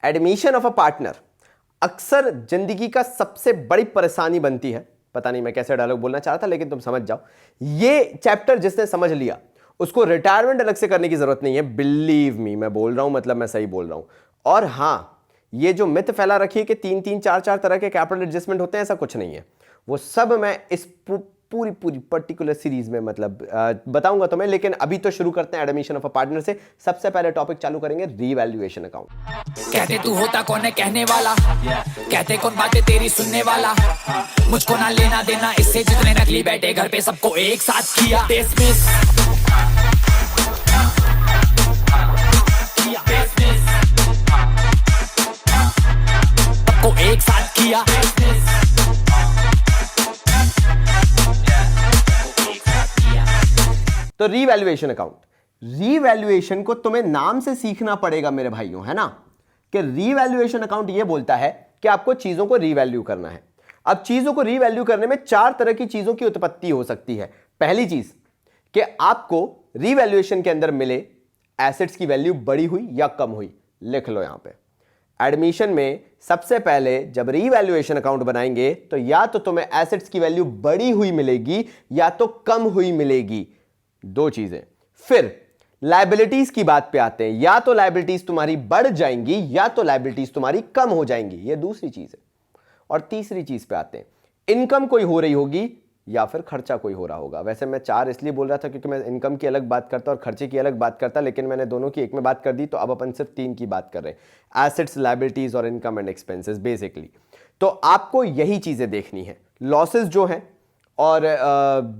Admission of a partner अक्सर जिंदगी का सबसे बड़ी परेशानी बनती है। पता नहीं मैं कैसे डायलॉग बोलना चाह रहा था, लेकिन तुम समझ जाओ। ये चैप्टर जिसने समझ लिया उसको रिटायरमेंट अलग से करने की जरूरत नहीं है। बिलीव मी, मैं बोल रहा हूं मतलब मैं सही बोल रहा हूं। और हां, ये जो मिथ फैला रखी है कि 3-3 4-4 तरह के कैपिटल एडजस्टमेंट होते हैं, ऐसा कुछ नहीं है। वो सब मैं इस पूरी पर्टिकुलर सीरीज में मतलब बताऊंगा तुम्हें। लेकिन अभी तो शुरू करते हैं एडमिशन ऑफ अ पार्टनर से। सबसे पहले टॉपिक चालू करेंगे रीवैल्यूएशन अकाउंट। कहते तू होता कौन है कहने वाला, कहते कौन बातें तेरी सुनने वाला, मुझको ना लेना देना इससे जितने नकली बैठे घर पे सबको एक साथ किया डिसमिस। सबको एक साथ किया। तो रीवैल्यूएशन अकाउंट, रीवैल्यूएशन को तुम्हें नाम से सीखना पड़ेगा मेरे भाइयों, है ना। कि रीवैल्यूएशन अकाउंट ये बोलता है कि आपको चीजों को रीवैल्यू करना है। अब चीजों को रीवैल्यू करने में 4 तरह की चीजों की उत्पत्ति हो सकती है। पहली चीज कि आपको रीवैल्यूएशन के अंदर मिले एसेट्स की वैल्यू बड़ी हुई या कम हुई। लिख लो यहां पे, एडमिशन में सबसे पहले जब रीवैल्यूएशन अकाउंट बनाएंगे तो या तो तुम्हें एसेट्स की वैल्यू बड़ी हुई मिलेगी या तो कम हुई मिलेगी, 2 चीजें। फिर लायबिलिटीज की बात पे आते हैं, या तो लायबिलिटीज तुम्हारी बढ़ जाएंगी या तो लायबिलिटीज तुम्हारी कम हो जाएंगी, ये दूसरी चीज है। और तीसरी चीज पे आते हैं, इनकम कोई हो रही होगी या फिर खर्चा कोई हो रहा होगा। वैसे मैं 4 इसलिए बोल रहा था क्योंकि मैं इनकम की अलग बात करता और खर्चे की अलग बात करता, लेकिन मैंने दोनों की एक में बात कर दी, तो अब अपन सिर्फ 3 की बात कर रहे हैं, एसेट्स, लायबिलिटीज और इनकम एंड एक्सपेंसेस बेसिकली। तो आपको यही चीजें देखनी है। लॉसेस जो हैं और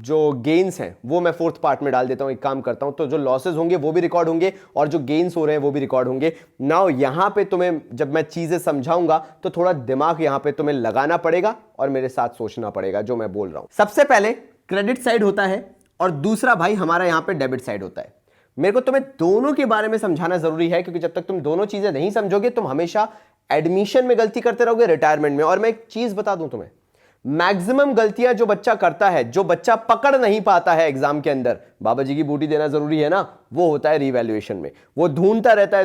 जो गेन्स हैं वो मैं 4th पार्ट में डाल देता हूं। एक काम करता हूं, तो जो लॉसेस होंगे वो भी रिकॉर्ड होंगे और जो गेन्स हो रहे हैं वो भी रिकॉर्ड होंगे। नाउ यहां पे तुम्हें जब मैं चीजें समझाऊंगा तो थोड़ा दिमाग यहां पे तुम्हें लगाना पड़ेगा और मेरे साथ सोचना पड़ेगा जो मैं बोल रहा हूं। सबसे पहले क्रेडिट साइड होता है और दूसरा भाई हमारा यहां पे डेबिट साइड होता है। मेरे को तुम्हें दोनों के बारे में समझाना जरूरी है, क्योंकि जब तक तुम दोनों चीजें नहीं समझोगे तुम हमेशा एडमिशन में गलती करते रहोगे, रिटायरमेंट में। और मैं एक चीज बता दूं तुम्हें, मैक्सिमम गलतियां जो बच्चा करता है, जो बच्चा पकड़ नहीं पाता है एग्जाम के अंदर, बाबा जी की बूटी देना जरूरी है ना, वो होता है रीवैल्यूएशन में। वो ढूंढता रहता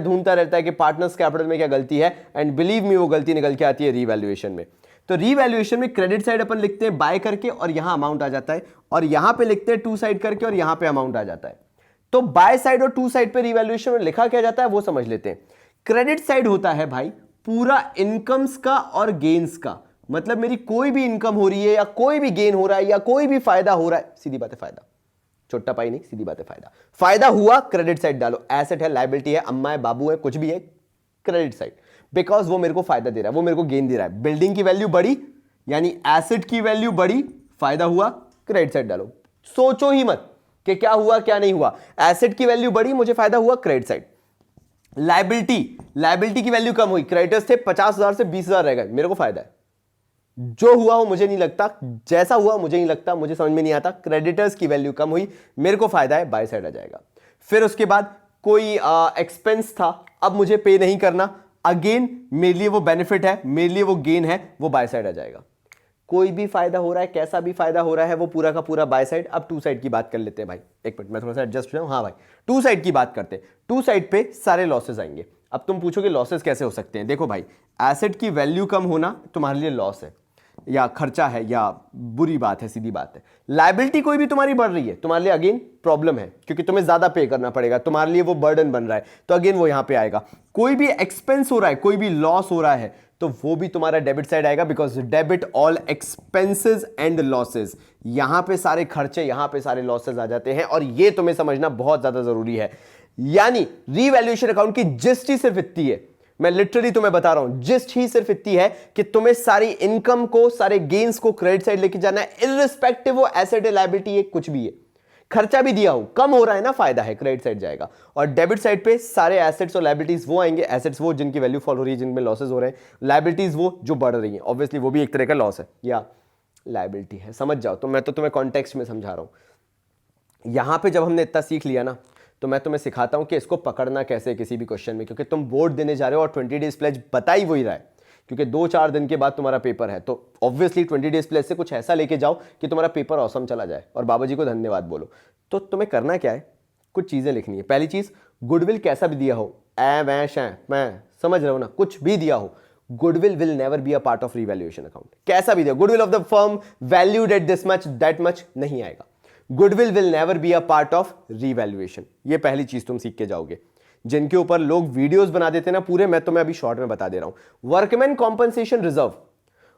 है कि पार्टनर्स कैपिटल में क्या गलती है, एंड बिलीव मी वो गलती निकल के आती है रीवैल्यूएशन में। तो रीवैल्यूएशन में क्रेडिट साइड अपन लिखते हैं बाय करके और यहां अमाउंट आ जाता है, और यहां पे लिखते हैं टू साइड करके और यहां पे अमाउंट आ जाता है। तो बाय साइड और टू साइड पे रीवैल्यूएशन में लिखा क्या जाता है वो समझ लेते हैं। क्रेडिट साइड होता है भाई पूरा इनकम्स का और गेन्स का, मतलब मेरी कोई भी इनकम हो रही है या कोई भी गेन हो रहा है या कोई भी फायदा हो रहा है, सीधी बात है फायदा, छोटा पाई नहीं, सीधी बात है फायदा। फायदा हुआ क्रेडिट साइड डालो, एसेट है, लायबिलिटी है, अम्मा है, बाबू है, कुछ भी है, क्रेडिट साइड, बिकॉज वो मेरे को फायदा दे रहा है, वो मेरे को गेन दे रहा है। बिल्डिंग की वैल्यू बढ़ी यानी एसेट की वैल्यू बढ़ी, फायदा हुआ, क्रेडिट साइड डालो। सोचो ही मत कि क्या हुआ क्या नहीं हुआ, एसेट की वैल्यू बढ़ी, मुझे फायदा हुआ, क्रेडिट साइड। लायबिलिटी की वैल्यू कम हुई, क्रेडिटर्स थे 50,000 से 20,000 रह गए, मेरे को फायदा है। जो हुआ हो मुझे नहीं लगता, जैसा हुआ मुझे नहीं लगता, मुझे समझ में नहीं आता, क्रेडिटर्स की वैल्यू कम हुई, मेरे को फायदा है, बाय साइड आ जाएगा। फिर उसके बाद कोई एक्सपेंस था, अब मुझे पे नहीं करना, अगेन मेरे लिए वो बेनिफिट है, मेरे लिए वो गेन है, वो बाय साइड आ जाएगा। कोई भी फायदा हो रहा है, कैसा भी फायदा हो रहा है, वो पूरा का पूरा बाय साइड। अब टू साइड की बात कर लेते हैं भाई, एक मिनट मैं थोड़ा सा एडजस्ट हो जाऊं। हाँ भाई, टू साइड की बात करते हैं। टू साइड पे सारे लॉसेस आएंगे। अब तुम पूछोगे लॉसेस कैसे हो सकते हैं, देखो भाई, एसेट की वैल्यू कम होना तुम्हारे लिए लॉस है या खर्चा है या बुरी बात है, सीधी बात है। लायबिलिटी कोई भी तुम्हारी बढ़ रही है, तुम्हारे लिए अगेन प्रॉब्लम है, क्योंकि तुम्हें ज्यादा पे करना पड़ेगा, तुम्हारे लिए वो बर्डन बन रहा है, तो अगेन वो यहां पे आएगा। कोई भी एक्सपेंस हो रहा है, कोई भी लॉस हो रहा है, तो वो भी तुम्हारा डेबिट साइड आएगा, because debit all expenses and losses. यहां पे सारे खर्चे, यहां पे सारे लॉसेस आ जाते हैं, और ये तुम्हें समझना बहुत ज्यादा जरूरी है। यानी रीवैल्यूएशन अकाउंट की जिस्ट ही सिर्फ इतनी है, मैं लिटरली तुम्हें बता रहा हूं, जिस्ट ही सिर्फ इतनी है कि तुम्हें सारी इनकम को, सारे गेन्स को क्रेडिट साइड लेके जाना है, इररिस्पेक्टिव वो एसेट है, लायबिलिटी है, कुछ भी है। खर्चा भी दिया हो, कम हो रहा है ना, फायदा है, क्रेडिट साइड जाएगा। और डेबिट साइड पे सारे एसेट्स और लायबिलिटीज वो आएंगे, एसेट्स वो जिनकी वैल्यू फॉल हो रही है, जिनमें लॉसेस हो रहे हैं, लायबिलिटीज वो जो बढ़ रही हैं, ऑब्वियसली वो भी एक तरह का लॉस है या लायबिलिटी है, समझ जाओ। तो मैं तो तुम्हें कॉन्टेक्स्ट में समझा रहा हूं। यहां पे जब हमने इतना सीख लिया ना, तो मैं तुम्हें सिखाता हूं कि इसको पकड़ना कैसे है किसी भी क्वेश्चन में, क्योंकि तुम बोर्ड देने जा रहे हो और 20 डेज प्लेज बता ही वही रहा है, क्योंकि 2-4 दिन के बाद तुम्हारा पेपर है। तो ऑब्वियसली 20 डेज प्लेज से कुछ ऐसा लेके जाओ कि तुम्हारा पेपर औसम चला जाए और बाबा जी को धन्यवाद बोलो। तो तुम्हें करना क्या है, कुछ चीजें लिखनी है। पहली चीज, गुडविल कैसा भी दिया हो, ए वै शै मैं समझ रहे हो ना, कुछ भी दिया हो, goodwill will never be a part of revaluation account. कैसा भी दिया, goodwill of the firm valued at this much that much, नहीं आएगा। Goodwill will never be a part of revaluation. ये पहली चीज तुम सीख के जाओगे। जिनके ऊपर लोग वीडियोस बना देते ना पूरे, मैं तुम्हें अभी शॉर्ट में बता दे रहा हूं। Workman compensation reserve,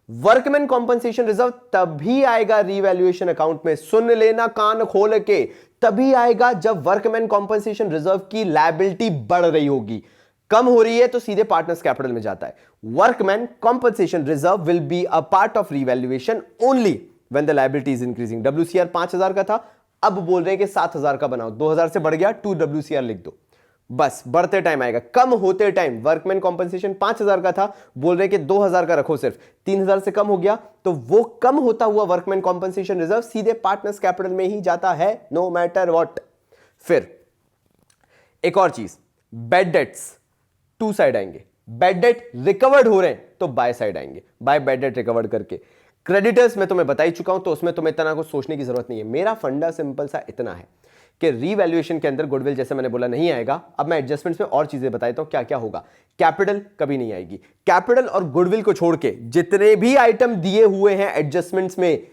workman compensation reserve तभी आएगा रीवैल्यूएशन अकाउंट में, सुन लेना कान खोल के, तभी आएगा जब वर्कमैन कॉम्पनसेशन रिजर्व की लायबिलिटी बढ़ रही होगी। कम हो रही है तो सीधे पार्टनर्स कैपिटल में जाता है। Workman compensation reserve will be a part of revaluation only when the liability is increasing. WCR 5,000 का था, अब बोल रहे हैं कि 7,000 का बनाओ, 2,000 से बढ़ गया, 2 WCR लिख दो, बस बढ़ते टाइम आएगा। कम होते टाइम वर्कमैन कॉम्पनसेशन 5,000 का था, बोल रहे कि 2,000 का रखो, सिर्फ 3,000 से कम हो गया तो वो कम होता हुआ वर्कमैन कॉम्पनसेशन रिजर्व सीधे पार्टनर्स कैपिटल में ही जाता है, नो मैटर व्हाट। फिर एक और चीज, बैड डेट्स टू साइड आएंगे। बैड डेट रिकवर्ड हो रहे हैं तो बाय साइड आएंगे, बाय बैड डेट रिकवर्ड करके। क्रेडिटर्स मैं तुम्हें बता ही चुका हूं, तो उसमें तुम्हें इतना कुछ सोचने की जरूरत नहीं है। मेरा फंडा सिंपल सा इतना है कि रीवैल्यूएशन के अंदर गुडविल जैसे मैंने बोला नहीं आएगा। अब मैं एडजस्टमेंट्स में और चीजें बताता हूं क्या क्या होगा। कैपिटल कभी नहीं आएगी। कैपिटल और गुडविल को छोड़ के जितने भी आइटम दिए हुए हैं एडजस्टमेंट्स में,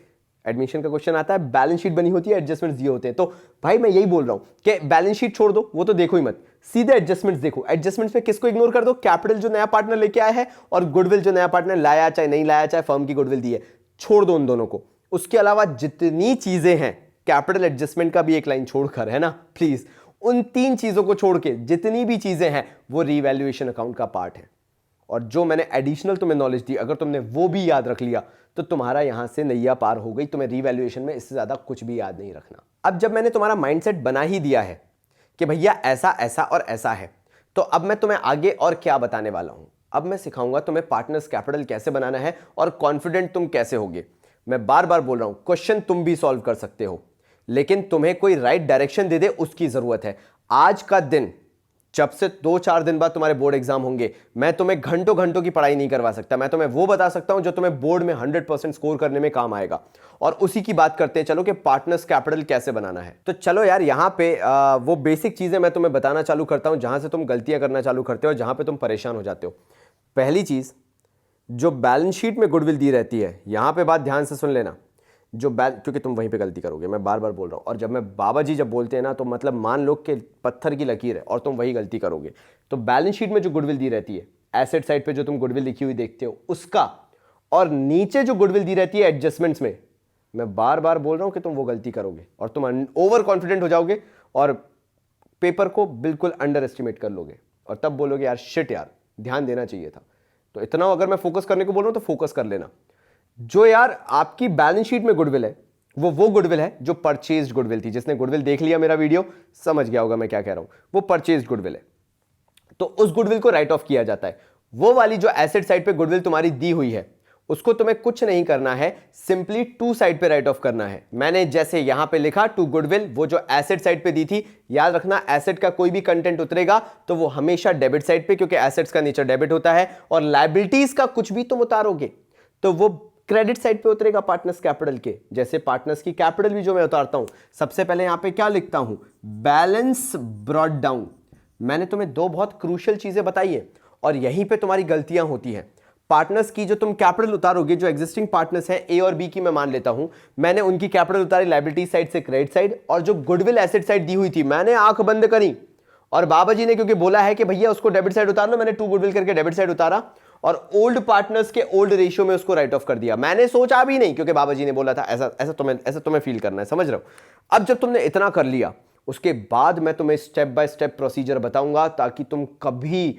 एडमिशन का क्वेश्चन आता है, बैलेंस शीट बनी होती है, एडजस्टमेंट्स दिए होते हैं, तो भाई मैं यही बोल रहा हूं कि बैलेंस शीट छोड़ दो, वो तो देखो ही मत, सीधे एडजस्टमेंट्स देखो। एडजस्टमेंट्स में किसको इग्नोर कर दो, कैपिटल जो नया पार्टनर लेके आया है और गुडविल जो नया पार्टनर लाया, चाहे नहीं लाया, चाहे फर्म की गुडविल दी है, छोड़ दो उन दोनों को। उसके अलावा जितनी चीजें हैं, कैपिटल एडजस्टमेंट का भी एक लाइन छोड़कर, है ना प्लीज, उन 3 चीजों को छोड़ के जितनी भी चीजें हैं वो रीवैल्यूएशन अकाउंट का पार्ट है। और जो मैंने एडिशनल तुम्हें नॉलेज दी, अगर तुमने वो भी याद रख लिया तो तुम्हारा यहां से नैया पार हो गई। तुम्हें रीवैल्यूएशन में इससे ज्यादा कुछ भी याद नहीं रखना। अब जब मैंने तुम्हारा माइंडसेट बना ही दिया है कि भैया ऐसा ऐसा और ऐसा है, तो अब मैं तुम्हें आगे और क्या बताने वाला हूं। अब मैं सिखाऊंगा तुम्हें पार्टनर्स कैपिटल कैसे बनाना है और कॉन्फिडेंट तुम कैसे होगे। मैं बार बार बोल रहा हूं, क्वेश्चन तुम भी सॉल्व कर सकते हो, लेकिन तुम्हें कोई राइट डायरेक्शन दे दे उसकी जरूरत है। आज का दिन, जब से 2-4 दिन बाद तुम्हारे बोर्ड एग्जाम होंगे, मैं तुम्हें घंटों घंटों की पढ़ाई नहीं करवा सकता। मैं तुम्हें वो बता सकता हूं जो तुम्हें बोर्ड में 100% स्कोर करने में काम आएगा। और उसी की बात करते हैं चलो कि पार्टनर्स कैपिटल कैसे बनाना है। तो चलो यार, यहां पे वो बेसिक चीजें मैं तुम्हें बताना चालू करता हूं जहां से तुम गलतियां करना चालू करते हो, जहां पे तुम परेशान हो जाते हो। पहली चीज, जो बैलेंस शीट में गुडविल दी रहती है, यहां पे बात ध्यान से सुन लेना, क्योंकि तुम वहीं पे गलती करोगे, मैं बार बार बोल रहा हूं। और जब मैं बाबा जी जब बोलते हैं ना, तो मतलब मान लो कि पत्थर की लकीर है और तुम वही गलती करोगे। तो बैलेंस शीट में जो गुडविल दी रहती है, एसेट साइड पे जो तुम गुडविल लिखी हुई देखते हो उसका, और नीचे जो गुडविल दी रहती है एडजस्टमेंट्स में, मैं बार बार बोल रहा हूं कि तुम वो गलती करोगे और तुम ओवर कॉन्फिडेंट हो जाओगे और पेपर को बिल्कुल अंडर एस्टिमेट कर लोगे और तब बोलोगे यार शिट यार, ध्यान देना चाहिए था। तो इतना अगर मैं फोकस करने को बोल रहा हूं तो फोकस कर लेना। जो यार आपकी बैलेंस शीट में गुडविल है, वो गुडविल है जो परचेज्ड गुडविल थी। जिसने गुडविल देख लिया मेरा वीडियो समझ गया होगा मैं क्या कह रहा हूं, वो परचेज्ड गुडविल है। तो उस गुडविल को राइट ऑफ किया जाता है। वो वाली जो एसेट साइड पे गुडविल तुम्हारी दी हुई है, उसको तुम्हें कुछ नहीं करना है, सिंपली टू साइड पे राइट ऑफ करना है। मैंने जैसे यहां पे लिखा टू गुडविल, वो जो एसेट साइड पे दी थी, याद रखना एसेट का कोई भी कंटेंट उतरेगा तो वो हमेशा डेबिट साइड पे, क्योंकि एसेट्स का नेचर डेबिट होता है। और लायबिलिटीज का कुछ भी तुम उतारोगे तो वो क्रेडिट साइड पे उतरेगा पार्टनर्स कैपिटल के। जैसे पार्टनर्स की कैपिटल भी जो मैं उतारता हूं, सबसे पहले यहां पे क्या लिखता हूं, बैलेंस ब्रॉट डाउन। मैंने तुम्हें 2 बहुत क्रूशियल चीजें बताई है और यहीं पे तुम्हारी गलतियां होती हैं। पार्टनर्स की जो तुम कैपिटल उतारोगे, जो एग्जिस्टिंग पार्टनर्स है ए और बी की मैं मान लेता हूं, मैंने उनकी कैपिटल उतारी लायबिलिटी साइड से क्रेडिट साइड, और जो गुडविल एसेट साइड दी हुई थी मैंने आंख बंद करी और बाबा जी ने क्योंकि बोला है कि भैया उसको डेबिट साइड उतार लो, मैंने टू गुडविल करके डेबिट साइड उतारा और ओल्ड पार्टनर्स के ओल्ड रेशियो में उसको राइट ऑफ कर दिया। मैंने सोचा भी नहीं, क्योंकि बाबा जी ने बोला था। ऐसा तुम्हें फील करना है, समझ रहे हो। अब जब तुमने इतना कर लिया, उसके बाद मैं तुम्हें स्टेप बाय स्टेप प्रोसीजर बताऊंगा ताकि तुम कभी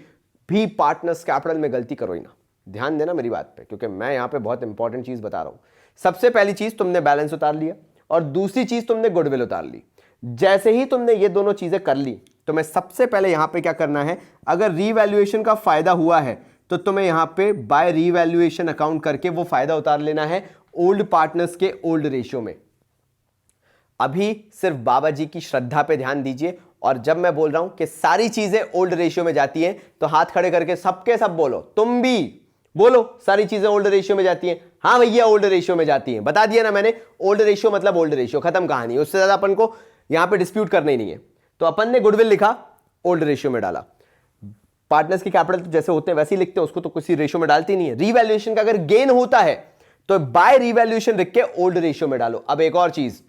भी पार्टनर्स कैपिटल में गलती करो ही ना। ध्यान देना मेरी बात पे, क्योंकि मैं यहां पे बहुत इंपॉर्टेंट चीज बता रहा हूं। सबसे पहली चीज, तुमने बैलेंस उतार लिया और दूसरी चीज तुमने गुडविल उतार ली। जैसे ही तुमने ये दोनों चीजें कर ली, तो मैं सबसे पहले यहां पे क्या करना है, अगर रीवैल्यूएशन का फायदा हुआ है तो तुम्हें यहां पे बाय रीवैल्यूएशन अकाउंट करके वो फायदा उतार लेना है ओल्ड पार्टनर्स के ओल्ड रेशियो में। अभी सिर्फ बाबा जी की श्रद्धा पे ध्यान दीजिए, और जब मैं बोल रहा हूं कि सारी चीजें ओल्ड रेशियो में जाती हैं, तो हाथ खड़े करके सबके सब बोलो, तुम भी बोलो सारी चीजें ओल्ड रेशियो में जाती हैं। हाँ भैया ओल्ड रेशियो में जाती हैं, बता दिया ना मैंने। ओल्ड रेशियो मतलब ओल्ड रेशियो, खत्म कहानी। उससे ज्यादा अपन को यहां पे डिस्प्यूट करना ही नहीं है। तो अपन ने गुडविल लिखा, ओल्ड रेशियो में डाला। पार्टनर्स के कैपिटल तो जैसे होते हैं वैसे ही लिखते हैं, उसको तो किसी रेशियो में डालती नहीं है। रीवैल्यूएशन का अगर गेन होता है तो बाय रीवैल्यूएशन लिख के ओल्ड रेशियो में डालो। अब एक और चीज,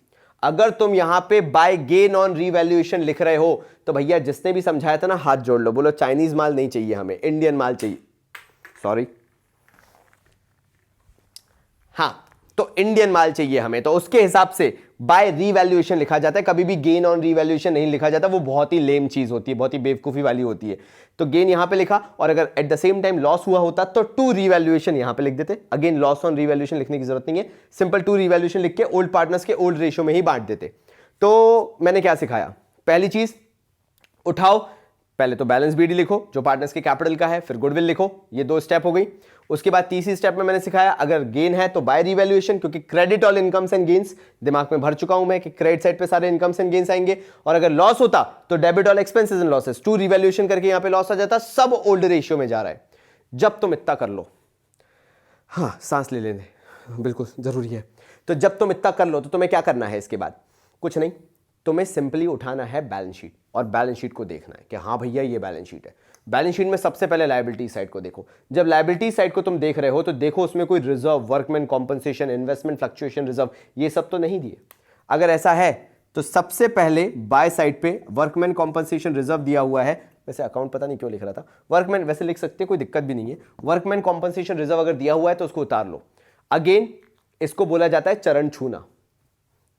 अगर तुम यहां पे बाय गेन ऑन रीवैल्यूएशन लिख रहे हो तो भैया जिसने भी समझाया था ना हाथ जोड़ लो, बोलो चाइनीज माल नहीं चाहिए हमें, इंडियन माल चाहिए। सॉरी, हां, तो इंडियन माल चाहिए हमें, तो उसके हिसाब से बाय रीवैल्यूएशन लिखा जाता है, कभी भी गेन ऑन रीवैल्यूएशन नहीं लिखा जाता, वो बहुत ही लेम चीज होती है, बहुत ही बेवकूफी वाली होती है। तो गेन यहां पे लिखा, और अगर at the same time loss हुआ होता तो टू रीवैल्यूएशन यहां पे लिख देते। अगेन लॉस ऑन रीवैल्यूएशन लिखने की जरूरत नहीं है, सिंपल टू रीवैल्यूएशन लिख के ओल्ड पार्टनर्स के ओल्ड रेशियो में ही बांट देते। तो मैंने क्या सिखाया, पहली चीज उठाओ, पहले तो बैलेंस बीडी लिखो जो पार्टनर्स के कैपिटल का है, फिर गुडविल लिखो, ये 2 स्टेप हो गई। उसके बाद तीसरी स्टेप में मैंने सिखाया अगर गेन है तो बाय रीवैल्यूएशन, क्योंकि credit all incomes and gains दिमाग में भर चुका हूं मैं कि क्रेडिट साइड पे सारे इनकम्स एंड गेन्स आएंगे, और अगर लॉस होता तो debit all expenses and losses, to revaluation करके यहां पे लॉस आ जाता, सब ओल्ड रेशियो में जा रहा है। जब तुम इतना कर लो, हाँ सांस ले लेने बिल्कुल जरूरी है, तो जब तुम इतना कर लो तो तुम्हें क्या करना है, इसके बाद कुछ नहीं, तुम्हें सिंपली उठाना है बैलेंस शीट और बैलेंस शीट को देखना है कि हाँ भैया ये बैलेंस शीट है। बैलेंस शीट में सबसे पहले लायबिलिटी साइड को देखो। जब लायबिलिटी साइड को तुम देख रहे हो तो देखो उसमें कोई reserve, workman compensation, investment fluctuation reserve, ये सब तो नहीं दिए। अगर ऐसा है तो सबसे पहले बाय साइड पे वर्कमैन कॉम्पनसेशन रिजर्व दिया हुआ है, वैसे अकाउंट पता नहीं क्यों लिख रहा था, वर्कमैन वैसे लिख सकते, कोई दिक्कत भी नहीं है। वर्कमैन कॉम्पनसेशन रिजर्व अगर दिया हुआ है तो उसको उतार लो। अगेन इसको बोला जाता है चरण छूना।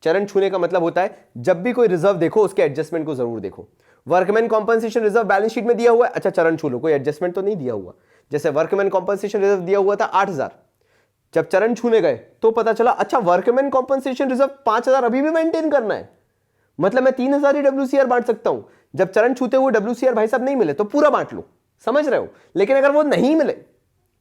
चरण छूने का मतलब होता है जब भी कोई रिजर्व देखो उसके एडजस्टमेंट को जरूर देखो। Workman compensation reserve balance sheet में दिया हुआ है, अच्छा चरण छू लो, कोई एडजस्टमेंट तो नहीं दिया हुआ। जैसे वर्कमैन कॉम्पनसेशन रिजर्व दिया हुआ था 8000, जब चरण छूने गए तो पता चला अच्छा वर्कमैन कॉम्पनसेशन रिजर्व 5000 अभी भी मेंटेन करना है, मतलब मैं 3000 ही WCR बांट सकता हूं। जब चरण छूते हुए WCR भाई साहब नहीं मिले तो पूरा बांट लो, समझ रहे हो। लेकिन अगर वो नहीं मिले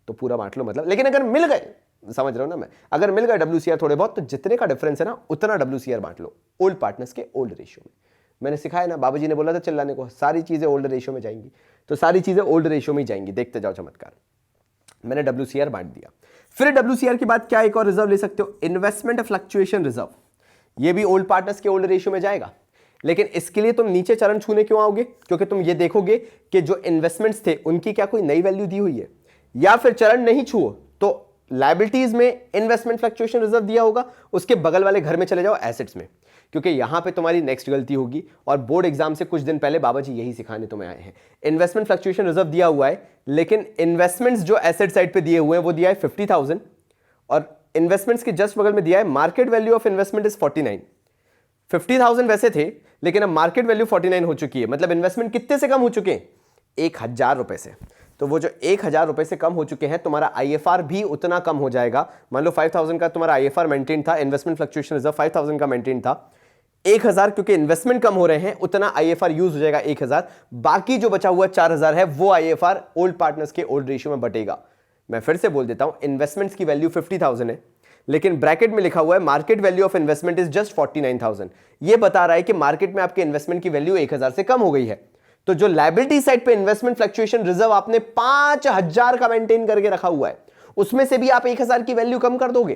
तो पूरा बांट लो, मतलब लेकिन अगर मिल गए, समझ रहे हो ना मैं, अगर मिल गए WCR थोड़े बहुत तो जितने का डिफरेंस है ना उतना WCR बांट लो ओल्ड पार्टनर्स के ओल्ड रेशियो में। मैंने सिखाया ना, बाबूजी ने बोला था चिल्लाने को, सारी चीजें ओल्ड रेशियो में जाएंगी, तो सारी चीजें ओल्ड रेशियो में ही जाएंगी, देखते जाओ चमत्कार। मैंने WCR बांट दिया। फिर WCR के बाद क्या एक और रिजर्व ले सकते हो, इन्वेस्टमेंट फ्लक्चुएशन रिजर्व, ये भी ओल्ड पार्टनर्स के ओल्ड रेशियो में जाएगा। लेकिन इसके लिए तुम नीचे चरण छूने क्यों आओगे, क्योंकि तुम ये देखोगे कि जो इन्वेस्टमेंट्स थे उनकी क्या कोई नई वैल्यू दी हुई है, या फिर चरण नहीं छुओ तो लायबिलिटीज में इन्वेस्टमेंट फ्लक्चुएशन रिजर्व दिया होगा, उसके बगल वाले घर में चले जाओ एसेट्स में, क्योंकि यहां पे तुम्हारी नेक्स्ट गलती होगी। और बोर्ड एग्जाम से कुछ दिन पहले बाबा जी यही सिखाने तुम्हें आए हैं। इन्वेस्टमेंट फ्लक्चुएशन रिजर्व दिया हुआ है, लेकिन इन्वेस्टमेंट्स जो एसेट साइड पे दिए हुए हैं वो दिया है 50,000, और इन्वेस्टमेंट्स के जस्ट बगल में दिया है market value of investment is 49। 50,000 वैसे थे लेकिन अब मार्केट वैल्यू 49 हो चुकी है, मतलब इन्वेस्टमेंट कितने से कम हो चुके हैं, 1000 रुपए से। तो वो जो 1000 रुपए से कम हो चुके हैं, तुम्हारा IFR भी उतना कम हो जाएगा। मान लो 5000 का तुम्हारा IFR मेंटेन था, इन्वेस्टमेंट फ्लक्चुएशन रिजर्व 5000 का मेंटेन था, 1000 क्योंकि इन्वेस्टमेंट कम हो रहे हैं उतना IFR यूज हो जाएगा 1000, बाकी जो बचा हुआ 4000 है वो IFR ओल्ड पार्टनर्स के ओल्ड रेशियो में बटेगा। मैं फिर से बोल देता हूं, इन्वेस्टमेंट्स की वैल्यू 50,000 है, लेकिन ब्रैकेट में लिखा हुआ है market value of investment is just 49,000। ये बता रहा है कि मार्केट में आपके इन्वेस्टमेंट की वैल्यू 1000 से कम हो गई है। तो जो लायबिलिटी साइड पे इन्वेस्टमेंट फ्लक्चुएशन रिजर्व आपने 5000 का मेंटेन करके रखा हुआ है, उसमें से भी आप 1000 की वैल्यू कम कर दोगे,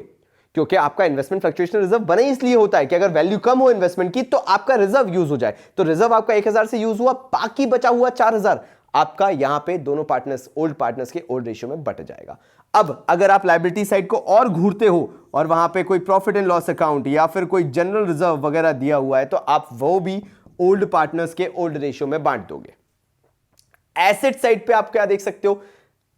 क्योंकि आपका इन्वेस्टमेंट फ्लक्चुएशन रिजर्व बने इसलिए होता है कि अगर वैल्यू कम हो इन्वेस्टमेंट की तो आपका रिजर्व यूज हो जाए। तो रिजर्व आपका 1000 से यूज हुआ, बाकी बचा हुआ 4000 आपका यहां पे दोनों पार्टनर्स ओल्ड पार्टनर्स के ओल्ड रेशियो में बट जाएगा। अब अगर आप लायबिलिटी साइड को और घूरते हो और वहां पे कोई प्रॉफिट एंड लॉस अकाउंट या फिर कोई जनरल रिजर्व वगैरह दिया हुआ है तो आप वो भी ओल्ड पार्टनर्स के ओल्ड रेशियो में बांट दोगे। एसेट साइड पे आप क्या देख सकते हो,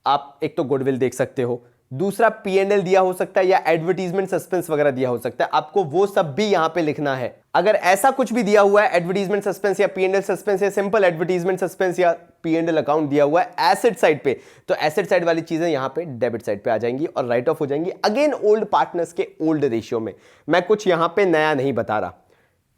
आप एक तो गुडविल देख सकते हो, दूसरा P&L दिया हो सकता है या एडवर्टीजमेंट सस्पेंस वगैरह दिया हो सकता है, आपको वो सब भी यहां पे लिखना है। अगर ऐसा कुछ भी दिया हुआ है एडवर्टीजमेंट सस्पेंस या P&L सस्पेंस या सिंपल एडवर्टीजमेंट सस्पेंस या P&L अकाउंट दिया हुआ है एसेट साइड पे, तो एसेट साइड वाली चीजें यहां पे डेबिट साइड पे आ जाएंगी और राइट ऑफ हो जाएंगी अगेन ओल्ड पार्टनर्स के ओल्ड रेशियो में। मैं कुछ यहां पे नया नहीं बता रहा,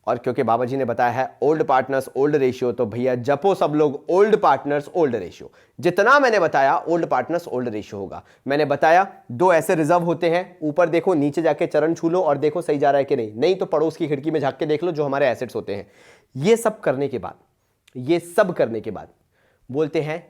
और क्योंकि बाबा जी ने बताया है ओल्ड पार्टनर्स ओल्ड रेशियो, तो भैया जपो सब लोग ओल्ड पार्टनर्स ओल्ड रेशियो। जितना मैंने बताया ओल्ड पार्टनर्स ओल्ड रेशियो होगा। मैंने बताया 2 ऐसे रिजर्व होते हैं, ऊपर देखो नीचे जाके चरण छू लो और देखो सही जा रहा है कि नहीं, नहीं तो पड़ोस की खिड़की में झांक के देख लो जो हमारे एसेट्स होते हैं। ये सब करने के बाद बोलते हैं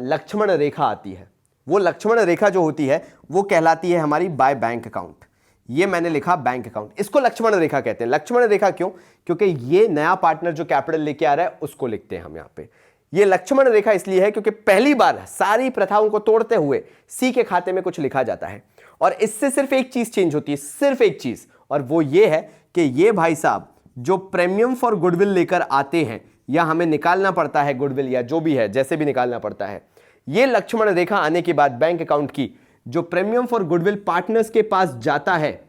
लक्ष्मण रेखा आती है। वो लक्ष्मण रेखा जो होती है वो कहलाती है हमारी बाय बैंक अकाउंट। ये मैंने लिखा बैंक अकाउंट, इसको लक्ष्मण रेखा कहते हैं। लक्ष्मण रेखा क्यों, क्योंकि ये नया पार्टनर जो कैपिटल लेके आ रहा है उसको लिखते हैं हम यहाँ पे। ये लक्ष्मण रेखा इसलिए है क्योंकि पहली बार सारी प्रथाओं को तोड़ते हुए सी के खाते में कुछ लिखा जाता है और इससे सिर्फ एक चीज चेंज होती है, सिर्फ एक चीज, और वो ये है कि ये भाई साहब जो प्रीमियम फॉर गुडविल लेकर आते हैं या हमें निकालना पड़ता है गुडविल या जो भी है, जैसे भी निकालना पड़ता है, ये लक्ष्मण रेखा आने के बाद बैंक अकाउंट की जो प्रीमियम फॉर गुडविल पार्टनर्स के पास जाता है,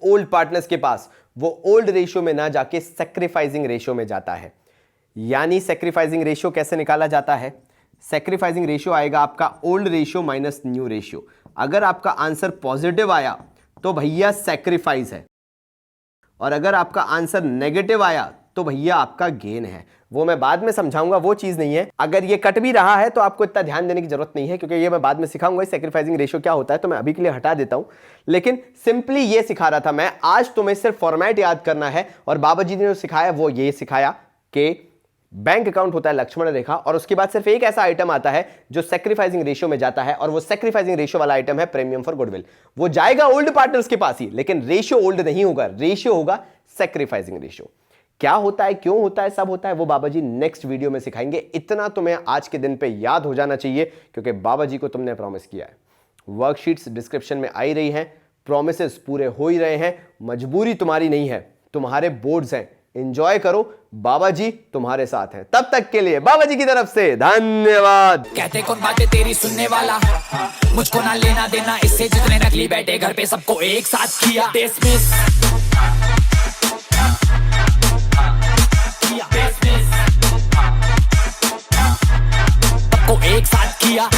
ओल्ड पार्टनर्स के पास, वो ओल्ड रेशियो में ना जाके सैक्रिफाइसिंग रेशियो में जाता है। यानी सैक्रिफाइसिंग रेशियो कैसे निकाला जाता है? सैक्रिफाइसिंग रेशियो आएगा आपका old ratio minus new ratio. अगर आपका आंसर पॉजिटिव आया तो भैया सैक्रिफाइस है, और अगर आपका आंसर नेगेटिव आया तो भैया आपका गेन है। वो मैं बाद में समझाऊंगा, वो चीज नहीं है। अगर ये कट भी रहा है तो आपको इतना ध्यान देने की जरूरत नहीं है, क्योंकि ये मैं बाद में सिखाऊंगा सैक्रिफाइसिंग रेशियो क्या होता है, तो मैं अभी के लिए हटा देता हूं। लेकिन सिंपली ये सिखा रहा था मैं, आज तुम्हें सिर्फ फॉर्मेट याद करना है, और बाबा जी ने जो सिखाया वो ये सिखाया कि बैंक अकाउंट होता है लक्ष्मण रेखा, और उसके बाद सिर्फ एक ऐसा आइटम आता है जो सैक्रिफाइसिंग रेशियो में जाता है, और वो सैक्रिफाइसिंग रेशियो वाला आइटम है प्रीमियम फॉर गुडविल। वो जाएगा ओल्ड पार्टनर्स के पास ही, लेकिन रेशियो ओल्ड नहीं होगा, रेशियो होगा सैक्रिफाइसिंग रेशियो। क्या होता है, क्यों होता है, सब होता है, वो बाबा जी नेक्स्ट वीडियो में सिखाएंगे। इतना तुम्हें आज के दिन पे याद हो जाना चाहिए, क्योंकि बाबा जी को तुमने प्रॉमिस किया है। वर्कशीट्स डिस्क्रिप्शन में आई रही हैं, प्रॉमिसेस पूरे हो ही रहे हैं, मजबूरी तुम्हारी नहीं है, तुम्हारे बोर्ड्स हैं, एंजॉय करो, बाबा जी तुम्हारे साथ हैं। तब तक के लिए बाबा जी की तरफ से धन्यवाद। कहते कौन बातें तेरी सुनने वाला, मुझको ना लेना देना इससे, जितने नकली बैठे घर पे सबको एक साथ किया डिसमिस, सबको एक साथ किया।